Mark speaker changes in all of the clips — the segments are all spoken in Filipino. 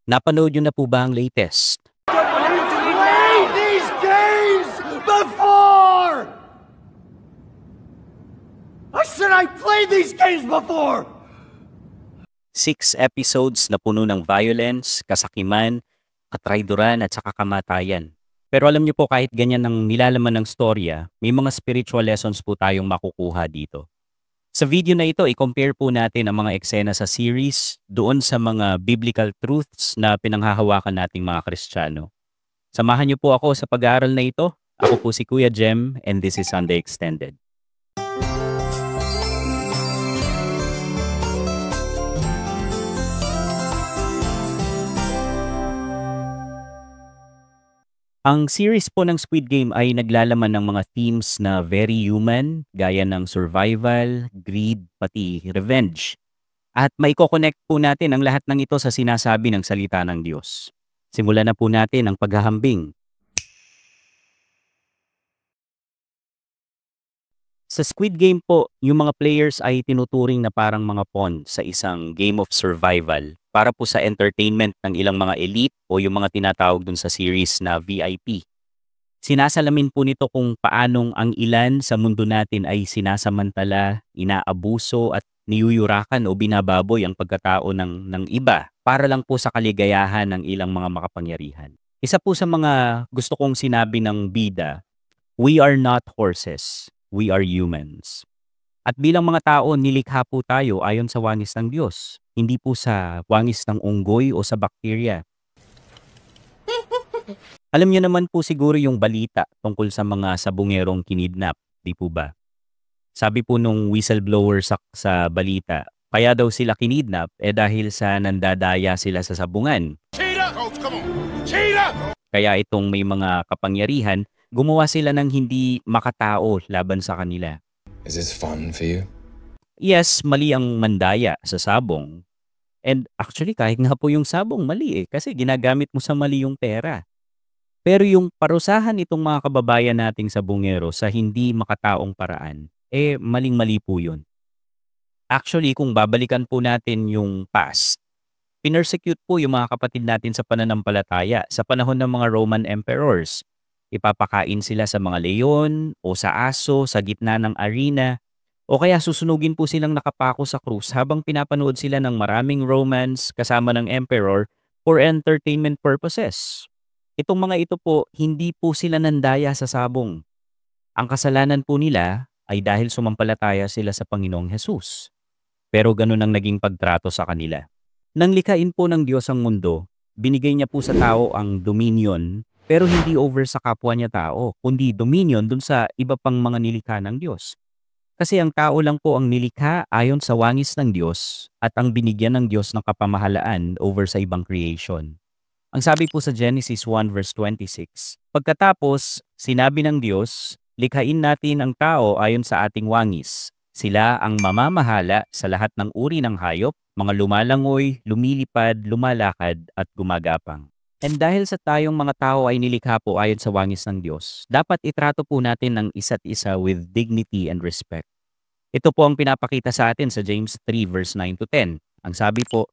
Speaker 1: Napanood niyo na po ba ang latest?
Speaker 2: Played these games before! I said I played these games before!
Speaker 1: 6 episodes na puno ng violence, kasakiman, katrayduran at saka kamatayan. Pero alam niyo po kahit ganyan ang nilalaman ng storya, may mga spiritual lessons po tayong makukuha dito. Sa video na ito, i-compare po natin ang mga eksena sa series doon sa mga biblical truths na pinanghahawakan nating mga Kristiyano. Samahan niyo po ako sa pag-aaral na ito. Ako po si Kuya Jem and this is Sunday Extended. Ang series po ng Squid Game ay naglalaman ng mga themes na very human, gaya ng survival, greed, pati revenge. At maiko-connect po natin ang lahat ng ito sa sinasabi ng salita ng Diyos. Simulan na po natin ang paghahambing. Sa Squid Game po, yung mga players ay tinuturing na parang mga pawn sa isang game of survival para po sa entertainment ng ilang mga elite o yung mga tinatawag dun sa series na VIP. Sinasalamin po nito kung paanong ang ilan sa mundo natin ay sinasamantala, inaabuso at niyuyurakan o binababoy ang pagkatao ng iba para lang po sa kaligayahan ng ilang mga makapangyarihan. Isa po sa mga gusto kong sinabi ng bida, we are not horses, we are humans. At bilang mga tao, nilikha po tayo ayon sa wangis ng Diyos, hindi po sa wangis ng unggoy o sa bakterya. Alam niyo naman po siguro yung balita tungkol sa mga sabungerong kinidnap, di po ba? Sabi po nung whistleblower sa balita, kaya daw sila kinidnap dahil sa nandadaya sila sa sabungan.
Speaker 2: Cheetah! Coach, come on! Cheetah!
Speaker 1: Kaya itong may mga kapangyarihan, gumawa sila ng hindi makatao laban sa kanila.
Speaker 3: Is this fun for you?
Speaker 1: Yes, mali ang mandaya sa sabong. And actually, kahit nga po yung sabong, mali kasi ginagamit mo sa mali yung pera. Pero yung parusahan itong mga kababayan nating sabungero sa hindi makataong paraan, maling-mali po yun. Actually, kung babalikan po natin yung past, pinersecute po yung mga kapatid natin sa pananampalataya sa panahon ng mga Roman emperors. Ipapakain sila sa mga leon o sa aso sa gitna ng arena o kaya susunugin po silang nakapako sa krus habang pinapanood sila ng maraming romance kasama ng emperor for entertainment purposes. Itong mga ito po, hindi po sila nandaya sa sabong. Ang kasalanan po nila ay dahil sumampalataya sila sa Panginoong Hesus. Pero ganun ang naging pagtrato sa kanila. Nang likhain po ng Diyos ang mundo, binigay niya po sa tao ang dominion, pero hindi over sa kapwa niya tao, kundi dominion dun sa iba pang mga nilikha ng Diyos. Kasi ang tao lang po ang nilikha ayon sa wangis ng Diyos at ang binigyan ng Diyos ng kapamahalaan over sa ibang creation. Ang sabi po sa Genesis 1 verse 26, pagkatapos, sinabi ng Diyos, likhain natin ang tao ayon sa ating wangis. Sila ang mamamahala sa lahat ng uri ng hayop, mga lumalangoy, lumilipad, lumalakad at gumagapang. And dahil sa tayong mga tao ay nilikha po ayon sa wangis ng Diyos, dapat itrato po natin ang isa't isa with dignity and respect. Ito po ang pinapakita sa atin sa James 3 verse 9 to 10. Ang sabi po,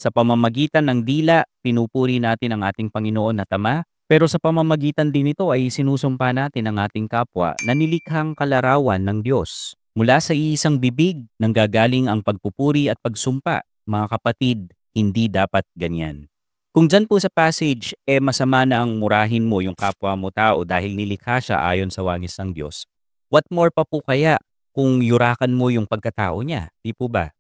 Speaker 1: sa pamamagitan ng dila, pinupuri natin ang ating Panginoon na Ama, pero sa pamamagitan din ito ay sinusumpa natin ang ating kapwa na nilikhang kalarawan ng Diyos. Mula sa iisang bibig, nanggagaling ang pagpupuri at pagsumpa. Mga kapatid, hindi dapat ganyan. Kung dyan po sa passage, masama na ang murahin mo yung kapwa mo tao dahil nilikha siya ayon sa wangis ng Diyos. What more pa po kaya kung yurakan mo yung pagkatao niya, di po ba?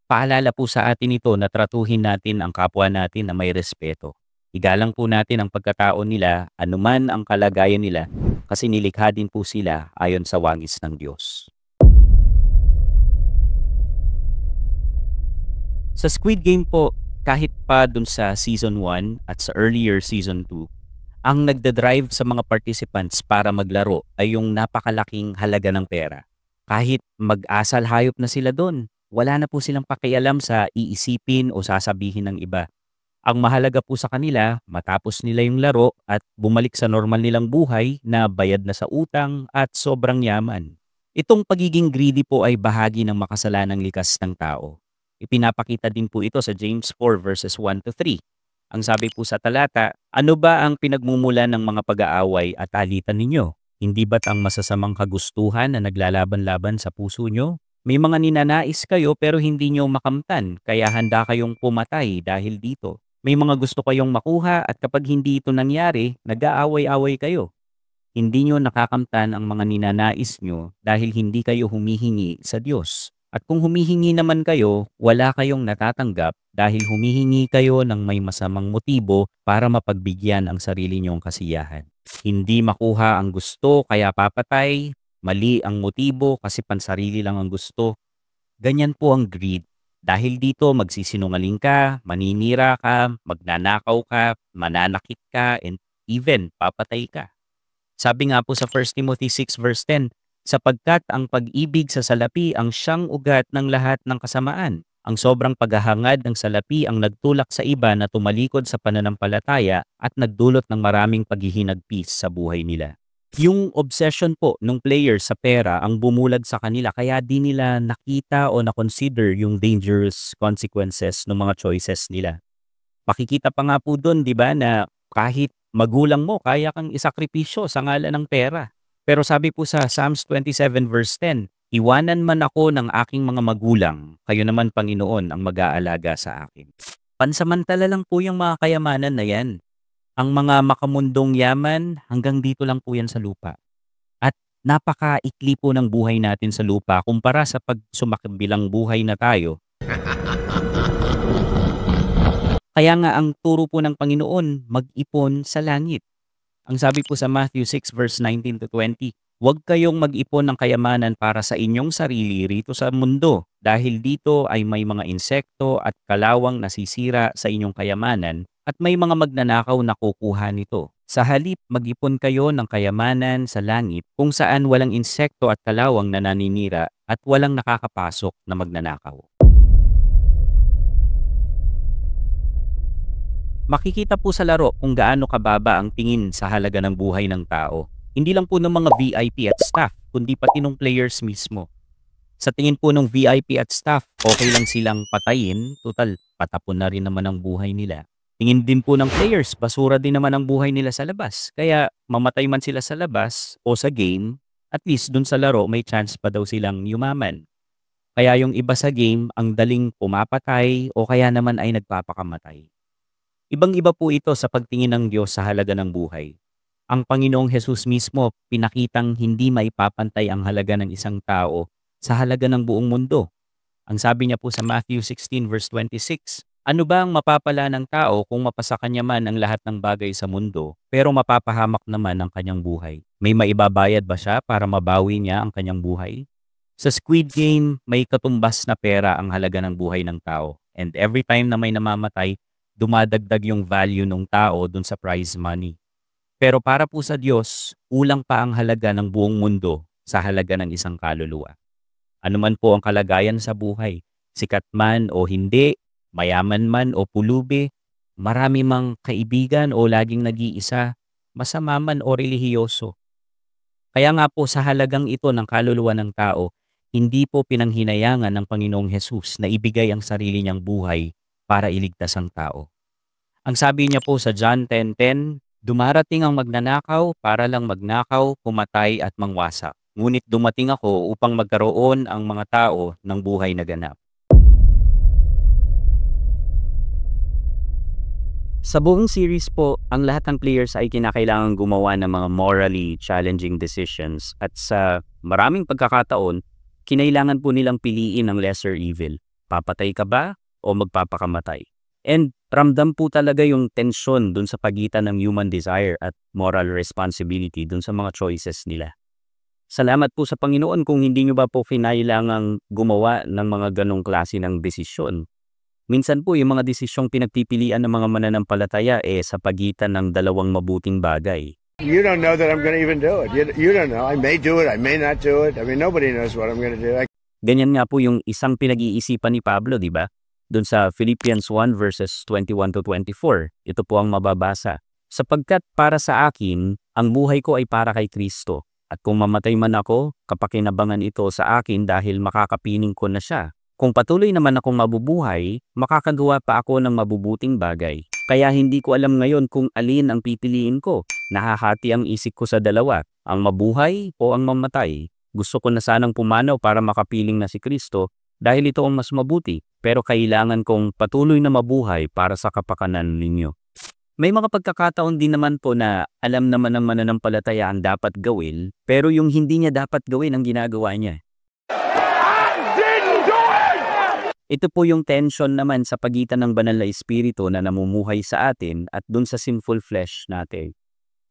Speaker 1: Paalala po sa atin ito na tratuhin natin ang kapwa natin na may respeto. Igalang po natin ang pagkatao nila, anuman ang kalagayan nila, kasi nilikha din po sila ayon sa wangis ng Diyos. Sa Squid Game po, kahit pa dun sa Season 1 at sa earlier Season 2, ang nagdadrive sa mga participants para maglaro ay yung napakalaking halaga ng pera. Kahit mag-asal hayop na sila doon, wala na po silang pakialam sa iisipin o sasabihin ng iba. Ang mahalaga po sa kanila, matapos nila yung laro at bumalik sa normal nilang buhay na bayad na sa utang at sobrang yaman. Itong pagiging greedy po ay bahagi ng makasalanang likas ng tao. Ipinapakita din po ito sa James 4 verses 1 to 3. Ang sabi po sa talata, ano ba ang pinagmumulan ng mga pag-aaway at alitan ninyo? Hindi ba't ang masasamang kagustuhan na naglalaban-laban sa puso nyo? May mga ninanais kayo pero hindi nyo makamtan, kaya handa kayong pumatay dahil dito. May mga gusto kayong makuha at kapag hindi ito nangyari, nag-aaway-away kayo. Hindi nyo nakakamtan ang mga ninanais nyo dahil hindi kayo humihingi sa Diyos. At kung humihingi naman kayo, wala kayong natatanggap dahil humihingi kayo ng may masamang motibo para mapagbigyan ang sarili nyong kasiyahan. Hindi makuha ang gusto kaya papatay, mali ang motibo kasi pansarili lang ang gusto. Ganyan po ang greed. Dahil dito magsisinungaling ka, maninira ka, magnanakaw ka, mananakit ka, and even papatay ka. Sabi nga po sa 1 Timothy 6 verse 10, sapagkat ang pag-ibig sa salapi ang siyang ugat ng lahat ng kasamaan. Ang sobrang paghahangad ng salapi ang nagtulak sa iba na tumalikod sa pananampalataya at nagdulot ng maraming paghihinagpis sa buhay nila. Yung obsession po ng player sa pera ang bumulag sa kanila kaya di nila nakita o na-consider yung dangerous consequences ng mga choices nila. Makikita pa nga po doon, di ba, na kahit magulang mo, kaya kang isakripisyo sa ngalan ng pera. Pero sabi po sa Psalms 27 verse 10, iwanan man ako ng aking mga magulang, kayo naman Panginoon ang mag-aalaga sa akin. Pansamantala lang po yung mga kayamanan na yan. Ang mga makamundong yaman, hanggang dito lang po yan sa lupa. At napakaikli po ng buhay natin sa lupa kumpara sa pag sumakibilang buhay na tayo. Kaya nga ang turo po ng Panginoon, mag-ipon sa langit. Ang sabi po sa Matthew 6 verse 19 to 20, huwag kayong mag-ipon ng kayamanan para sa inyong sarili rito sa mundo dahil dito ay may mga insekto at kalawang nasisira sa inyong kayamanan at may mga magnanakaw na kukuha nito. Sa halip, mag-ipon kayo ng kayamanan sa langit kung saan walang insekto at kalawang na naninira at walang nakakapasok na magnanakaw. Makikita po sa laro kung gaano kababa ang tingin sa halaga ng buhay ng tao. Hindi lang po ng mga VIP at staff, kundi pati ng players mismo. Sa tingin po ng VIP at staff, okay lang silang patayin, total patapon na rin naman ang buhay nila. Tingin din po ng players, basura din naman ang buhay nila sa labas. Kaya mamatay man sila sa labas o sa game, at least dun sa laro may chance pa daw silang yumaman. Kaya yung iba sa game ang daling pumapatay o kaya naman ay nagpapakamatay. Ibang-iba po ito sa pagtingin ng Diyos sa halaga ng buhay. Ang Panginoong Hesus mismo pinakitang hindi maipapantay ang halaga ng isang tao sa halaga ng buong mundo. Ang sabi niya po sa Matthew 16 verse 26, ano ba ang mapapala ng tao kung mapasa kanya man ang lahat ng bagay sa mundo pero mapapahamak naman ang kanyang buhay? May maibabayad ba siya para mabawi niya ang kanyang buhay? Sa Squid Game, may katumbas na pera ang halaga ng buhay ng tao. And every time na may namamatay, dumadagdag yung value ng tao dun sa prize money. Pero para po sa Diyos, ulang pa ang halaga ng buong mundo sa halaga ng isang kaluluwa. Ano man po ang kalagayan sa buhay, sikat man o hindi, mayaman man o pulubi, marami mang kaibigan o laging nag-iisa, masama man o relihiyoso. Kaya nga po sa halagang ito ng kaluluwa ng tao, hindi po pinanghinayangan ng Panginoong Hesus na ibigay ang sarili niyang buhay para iligtas ang tao. Ang sabi niya po sa John 10:10, dumarating ang magnanakaw para lang magnakaw, pumatay at mangwasak. Ngunit dumating ako upang magkaroon ang mga tao ng buhay na ganap. Sa buong series po, ang lahat ng players ay kinakailangan gumawa ng mga morally challenging decisions at sa maraming pagkakataon, kinailangan po nilang piliin ang lesser evil. Papatay ka ba o magpapakamatay? And ramdam po talaga yung tensyon dun sa pagitan ng human desire at moral responsibility dun sa mga choices nila. Salamat po sa Panginoon kung hindi nyo ba po kinailangang gumawa ng mga ganong klase ng desisyon. Minsan po yung mga desisyong pinagpipilian ng mga mananampalataya sa pagitan ng dalawang mabuting bagay.
Speaker 4: You don't know that I'm going to even do it. You don't know. I may do it. I may not do it. I mean, nobody knows what I'm going to do.
Speaker 1: Ganyan nga po yung isang pinag-iisipan ni Pablo, di ba? Doon sa Philippians 1 verses 21 to 24. Ito po ang mababasa. Sapagkat para sa akin, ang buhay ko ay para kay Kristo. At kung mamatay man ako, kapakinabangan ito sa akin dahil makakapiling ko na siya. Kung patuloy naman akong mabubuhay, makakagawa pa ako ng mabubuting bagay. Kaya hindi ko alam ngayon kung alin ang pipiliin ko. Nahahati ang isip ko sa dalawa, ang mabuhay o ang mamatay. Gusto ko na sanang pumanaw para makapiling na si Kristo dahil ito ang mas mabuti, pero kailangan kong patuloy na mabuhay para sa kapakanan ninyo. May mga pagkakataon din naman po na alam naman ng mananampalataya ang dapat gawin, pero yung hindi niya dapat gawin ang ginagawa niya. Ito po yung tension naman sa pagitan ng banal na espiritu na namumuhay sa atin at dun sa sinful flesh natin.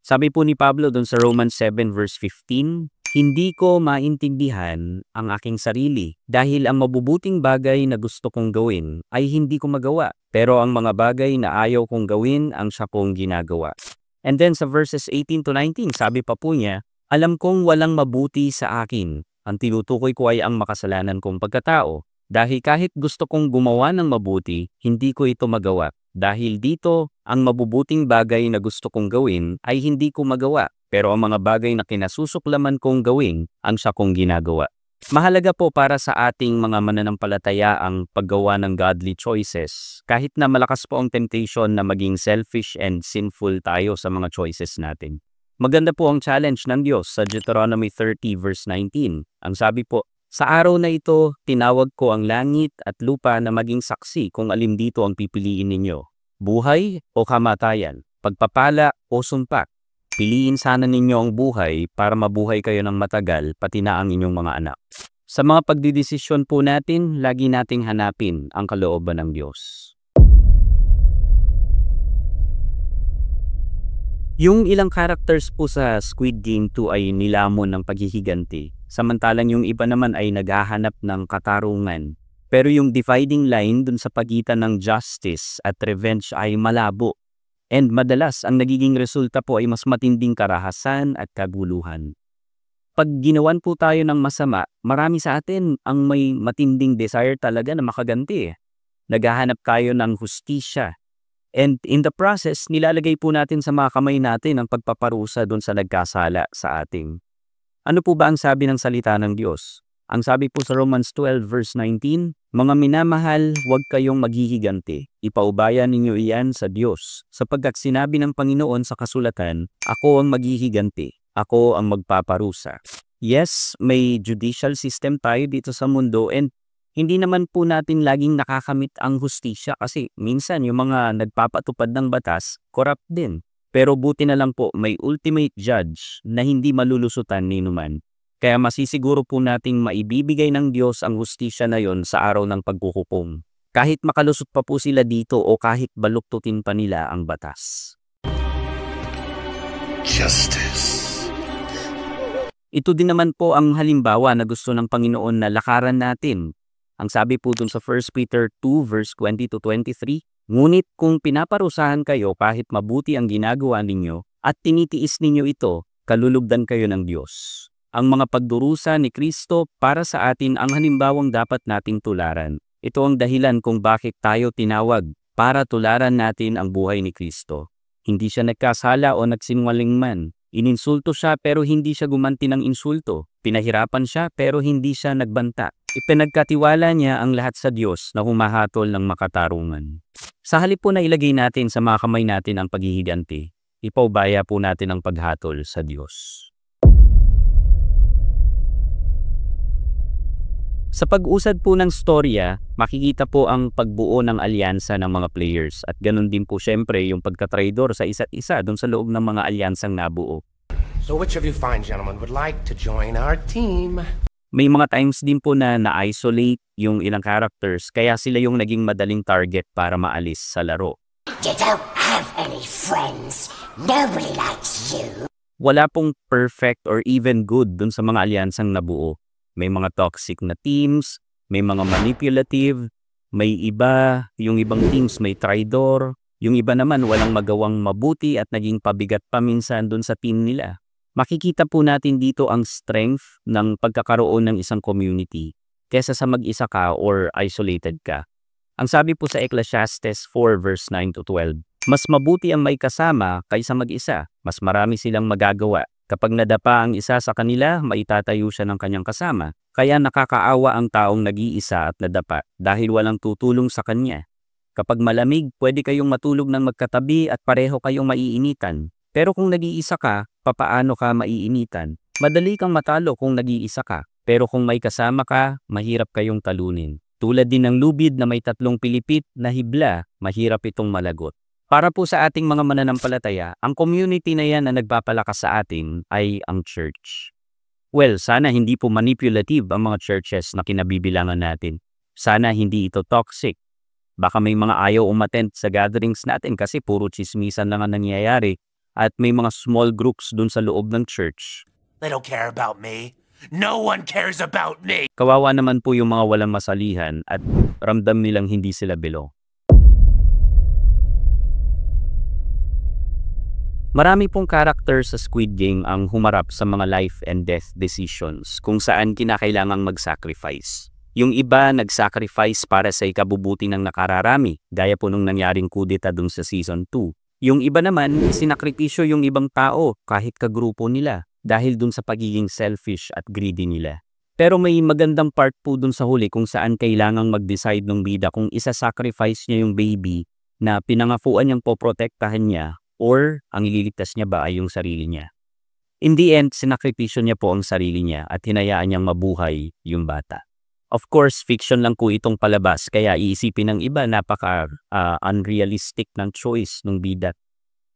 Speaker 1: Sabi po ni Pablo dun sa Romans 7 verse 15, hindi ko maintindihan ang aking sarili dahil ang mabubuting bagay na gusto kong gawin ay hindi ko magawa, pero ang mga bagay na ayaw kong gawin ang siya kong ginagawa. And then sa verses 18 to 19, sabi pa po niya, alam kong walang mabuti sa akin. Ang tinutukoy ko ay ang makasalanan kong pagkatao. Dahil kahit gusto kong gumawa ng mabuti, hindi ko ito magawa. Dahil dito, ang mabubuting bagay na gusto kong gawin ay hindi ko magawa. Pero ang mga bagay na kinasusuklaman kong gawin, ang siya kong ginagawa. Mahalaga po para sa ating mga mananampalataya ang paggawa ng godly choices. Kahit na malakas po ang temptation na maging selfish and sinful tayo sa mga choices natin. Maganda po ang challenge ng Diyos sa Deuteronomy 30 verse 19. Ang sabi po, sa araw na ito, tinawag ko ang langit at lupa na maging saksi kung alin dito ang pipiliin ninyo. Buhay o kamatayan, pagpapala o sumpa. Piliin sana ninyo ang buhay para mabuhay kayo ng matagal pati na ang inyong mga anak. Sa mga pagdidesisyon po natin, lagi nating hanapin ang kalooban ng Diyos. Yung ilang characters po sa Squid Game 2 ay nilamon ng paghihiganti. Samantalang yung iba naman ay naghahanap ng katarungan. Pero yung dividing line dun sa pagitan ng justice at revenge ay malabo. And madalas, ang nagiging resulta po ay mas matinding karahasan at kaguluhan. Pag ginawan po tayo ng masama, marami sa atin ang may matinding desire talaga na makaganti. Naghahanap tayo ng hustisya. And in the process, nilalagay po natin sa mga kamay natin ang pagpaparusa dun sa nagkasala sa ating. Ano po ba ang sabi ng salita ng Diyos? Ang sabi po sa Romans 12 verse 19, mga minamahal, huwag kayong maghihiganti. Ipaubaya ninyo iyan sa Diyos. Sapagkat sinabi ng Panginoon sa kasulatan, ako ang maghihiganti. Ako ang magpaparusa. Yes, may judicial system tayo dito sa mundo and hindi naman po natin laging nakakamit ang hustisya kasi minsan yung mga nagpapatupad ng batas, corrupt din. Pero buti na lang po may ultimate judge na hindi malulusutan ni numan. Kaya masisiguro po nating maibibigay ng Diyos ang hustisya na yon sa araw ng pagkukumpong. Kahit makalusot pa po sila dito o kahit baluktutin pa nila ang batas.
Speaker 2: Justice.
Speaker 1: Ito din naman po ang halimbawa na gusto ng Panginoon na lakaran natin. Ang sabi po dun sa 1 Peter 2 verse 20 to 23, ngunit kung pinaparusahan kayo kahit mabuti ang ginagawa ninyo at tinitiis ninyo ito, kalulugdan kayo ng Diyos. Ang mga pagdurusa ni Kristo para sa atin ang halimbawang dapat nating tularan. Ito ang dahilan kung bakit tayo tinawag para tularan natin ang buhay ni Kristo. Hindi siya nagkasala o nagsinungaling man. Ininsulto siya pero hindi siya gumanti ng insulto. Pinahirapan siya pero hindi siya nagbanta. Ipinagkatiwala niya ang lahat sa Diyos na humahatol ng makatarungan. Sa halip po na ilagay natin sa mga kamay natin ang paghihiganti, ipaubaya po natin ang paghatol sa Diyos. Sa pag-usad po ng storya, makikita po ang pagbuo ng alyansa ng mga players at ganun din po syempre yung pagkatraidor sa isa't isa dun sa loob ng mga alyansang nabuo.
Speaker 5: So which of you fine gentlemen would like to join our team?
Speaker 1: May mga times din po na na-isolate yung ilang characters kaya sila yung naging madaling target para maalis sa laro.
Speaker 6: You don't have any friends. Nobody likes you.
Speaker 1: Wala pong perfect or even good dun sa mga alyansang nabuo. May mga toxic na teams, may mga manipulative, may iba, yung ibang teams may traidor, yung iba naman walang magawang mabuti at naging pabigat pa minsan dun sa team nila. Makikita po natin dito ang strength ng pagkakaroon ng isang community kesa sa mag-isa ka or isolated ka. Ang sabi po sa Ecclesiastes 4 verse 9 to 12, mas mabuti ang may kasama kaysa mag-isa, mas marami silang magagawa. Kapag nadapa ang isa sa kanila, maitatayo siya ng kanyang kasama. Kaya nakakaawa ang taong nag-iisa at nadapa dahil walang tutulong sa kanya. Kapag malamig, pwede kayong matulog ng magkatabi at pareho kayong maiinitan. Pero kung nag-iisa ka, papaano ka maiinitan? Madali kang matalo kung nag-iisa ka. Pero kung may kasama ka, mahirap kayong talunin. Tulad din ng lubid na may 3 pilipit na hibla, mahirap itong malagot. Para po sa ating mga mananampalataya, ang community na yan na nagpapalakas sa atin ay ang church. Well, sana hindi po manipulative ang mga churches na kinabibilangan natin. Sana hindi ito toxic. Baka may mga ayaw umattend sa gatherings natin kasi puro chismisan lang ang nangyayari at may mga small groups dun sa loob ng church.
Speaker 5: They don't care about me. No one cares about me.
Speaker 1: Kawawa naman po yung mga walang masalihan at ramdam nilang hindi sila belong. Marami pong character sa Squid Game ang humarap sa mga life and death decisions kung saan kinakailangang mag-sacrifice. Yung iba nag-sacrifice para sa ikabubuti ng nakararami, gaya po nung nangyaring kudeta dun sa Season 2. Yung iba naman, sinakripisyo yung ibang tao kahit kagrupo nila dahil dun sa pagiging selfish at greedy nila. Pero may magandang part po dun sa huli kung saan kailangang mag-decide ng bida kung isa-sacrifice niya yung baby na pinangakuan niyang poprotektahan niya or ang ililigtas niya ba ay yung sarili niya. In the end, sinakripisyo niya po ang sarili niya at hinayaan niyang mabuhay yung bata. Of course, fiction lang po itong palabas kaya iisipin ng iba napaka-unrealistic ng choice ng bida.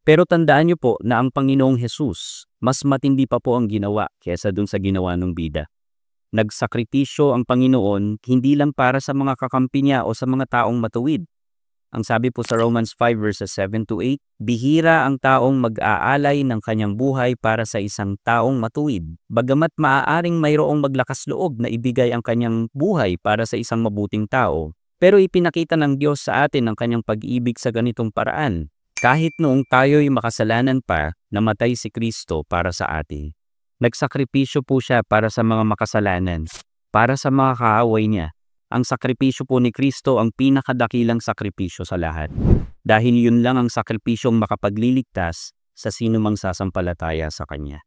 Speaker 1: Pero tandaan niyo po na ang Panginoong Jesus, mas matindi pa po ang ginawa kaysa dun sa ginawa ng bida. Nagsakripisyo ang Panginoon hindi lang para sa mga kakampi niya o sa mga taong matuwid. Ang sabi po sa Romans 5 verses 7-8, bihira ang taong mag-aalay ng kanyang buhay para sa isang taong matuwid. Bagamat maaaring mayroong maglakas loob na ibigay ang kanyang buhay para sa isang mabuting tao, pero ipinakita ng Diyos sa atin ang kanyang pag-ibig sa ganitong paraan. Kahit noong tayo'y makasalanan pa, namatay si Kristo para sa atin. Nagsakripisyo po siya para sa mga makasalanan, para sa mga kaaway niya. Ang sakripisyo po ni Kristo ang pinakadakilang sakripisyo sa lahat. Dahil yun lang ang sakripisyong makapagliligtas sa sinumang sasampalataya sa Kanya.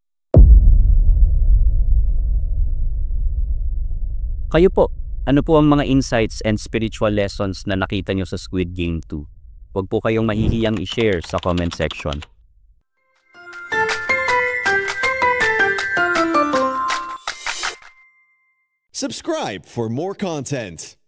Speaker 1: Kayo po, ano po ang mga insights and spiritual lessons na nakita nyo sa Squid Game 2? Huwag po kayong mahihiyang i-share sa comment section.
Speaker 7: Subscribe for more content.